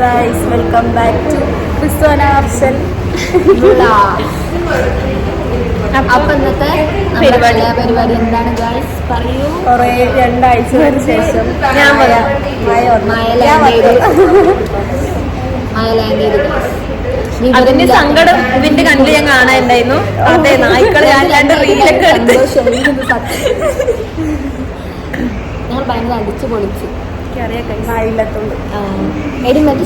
Guys, welcome back to ക്രിസ്തുവന അർസൽ. അപ്പൊ ഇന്നത്തെ പരിപാടി എന്താണ് ഗൈസ് പറയൂ? കുറെ 2 ആഴ്ചകൾക്ക് ശേഷം ഞാൻ പറയാം അതിന്റെ സങ്കടം ഇതിന്റെ കണ്ടിൽ ഞാൻ കാണാനുണ്ടായിരുന്നു. അതെ, നായ്ക്കള് ഞാൻ 2 റീലൊക്കെ എടുത്ത് ഞങ്ങൾ ഭയങ്കര അടിച്ചു പൊളിച്ചു. എടി മറ്റേ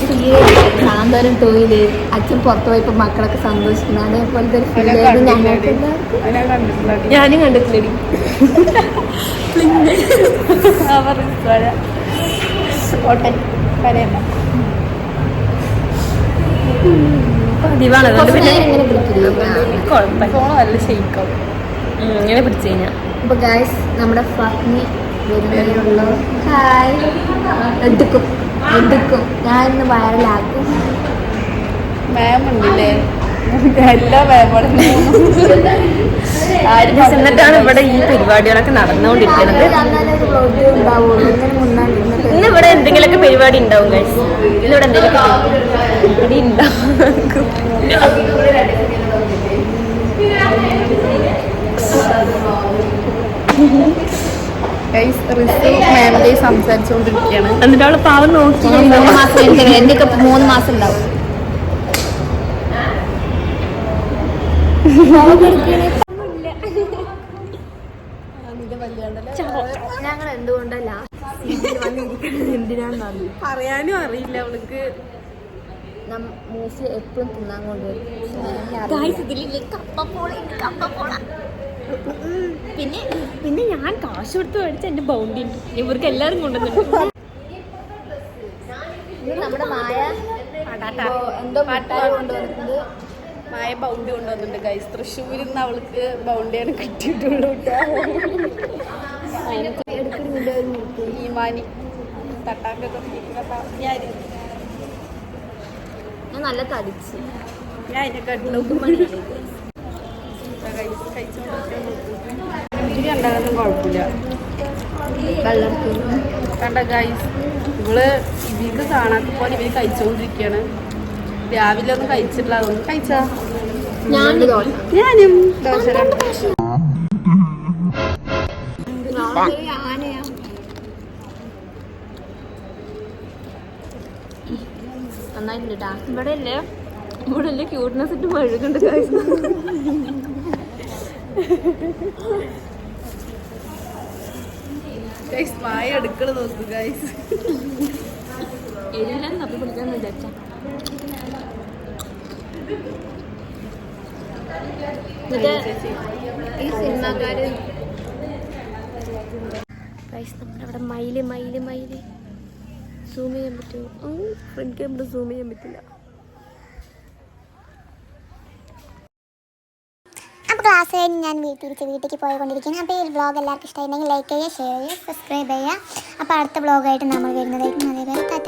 സാന്ത്വനം ടോയില് അച്ഛൻ പുറത്തു പോയപ്പോ മക്കളൊക്കെ സന്തോഷിക്കുന്നു. അതേപോലത്തെ ഒരു ഫീൽ ഞങ്ങൾക്ക് ഞാനും കണ്ടിട്ടില്ലടി. പതിവാണ്, അതുകൊണ്ട് പിന്നെ നല്ല ഷെയ്ക്കാവും ഇങ്ങനെ പിടിച്ചു കഴിഞ്ഞാൽ. അപ്പൊ ഗൈസ് നമ്മുടെ ഫഹ്മി വരുന്നതിനുള്ളൂ. ഹായ്, എടുക്കും ഞാൻ ഇന്ന് വൈറലാക്കും. മാമുണ്ടല്ലേ, എല്ലാ മാമുകളും എന്നിട്ടാണ് ഇവിടെ ഈ പരിപാടികളൊക്കെ നടന്നുകൊണ്ടിരിക്കുന്നത്. ഇന്ന് ഇവിടെ എന്തെങ്കിലുമൊക്കെ പരിപാടി ഉണ്ടാവും ഗൈസ്. ഇന്നിവിടെ എന്തെങ്കിലുമൊക്കെ പരിപാടി ഉണ്ടാവും. സംസാരിച്ചുകൊണ്ടിരിക്കുകയാണ്. എന്നിട്ട് അവള് പാവം നോക്കി. 3 മാസം എന്റെയൊക്കെ 3 മാസം ഉണ്ടാവും. ഞങ്ങൾ എന്തുകൊണ്ടല്ല എന്തിനാന്ന് പറയാനും അറിയില്ല അവൾക്ക്. മൂസി എപ്പോഴും തിന്നാൻ കൊണ്ടുവരും. പിന്നെ ഞാൻ കാശ് കൊടുത്ത് മേടിച്ച എന്റെ ബൗണ്ടി ഉണ്ട്, ഇവർക്ക് എല്ലാരും കൊണ്ടുവന്നിട്ടുണ്ട്. നമ്മുടെ മായ എന്തോ മിഠായി കൊണ്ടുവന്നിട്ടുണ്ട്. മായ ബൗണ്ടി കൊണ്ടുവന്നിട്ടുണ്ട് ഗൈസ്. തൃശ്ശൂരിൽ നിന്ന് അവൾക്ക് ബൗണ്ടിയാണ് കിട്ടിയിട്ടുള്ളൂ. ഈമാനി തട്ടാക്കൊക്കെ ഞാൻ നല്ല തടിച്ച്. ഞാൻ അതിനൊക്കെ ഉണ്ടാകാനും കുഴപ്പമില്ല. കണ്ട ഗൈസ്, ഇവള് ഇത് കാണാത്ത പോലെ ഇവര് കഴിച്ചോണ്ടിരിക്കുകയാണ്. രാവിലെ ഒന്നും കഴിച്ചിട്ടില്ല, അതൊന്നും കഴിച്ചാ ഞാനും ദോശ. നന്നായിട്ടുണ്ട്. ഇവിടെ അല്ലേ ക്യൂട്ട്നെസ് ഇട്ട് മഴുകുണ്ട് ഗൈസ്. മായ അടുക്കള നോക്കൂ ഗൈസ്. എല്ലാം തപ്പി പിടിക്കാന്ന് വിചാരിച്ച ഈ സിനിമാക്കാര് നമ്മുടെ മയില് സൂം ചെയ്യാൻ പറ്റുമോ? ഫ്രണ്ട് ക്യാമറ സൂം ചെയ്യാൻ പറ്റില്ല. അപ്പോൾ ക്ലാസ് കഴിഞ്ഞ് ഞാൻ വീട്ടിലേക്ക് പോയിക്കൊണ്ടിരിക്കുന്നു. അപ്പോൾ ഈ വ്ളോഗ് എല്ലാവർക്കും ഇഷ്ടമായിട്ടുണ്ടെങ്കിൽ ലൈക്ക് ചെയ്യുക, ഷെയർ ചെയ്യുക, സബ്സ്ക്രൈബ് ചെയ്യുക. അപ്പോൾ അടുത്ത വ്ളോഗായിട്ട് നമ്മൾ വരുന്നതായിരിക്കും. അതേപോലെ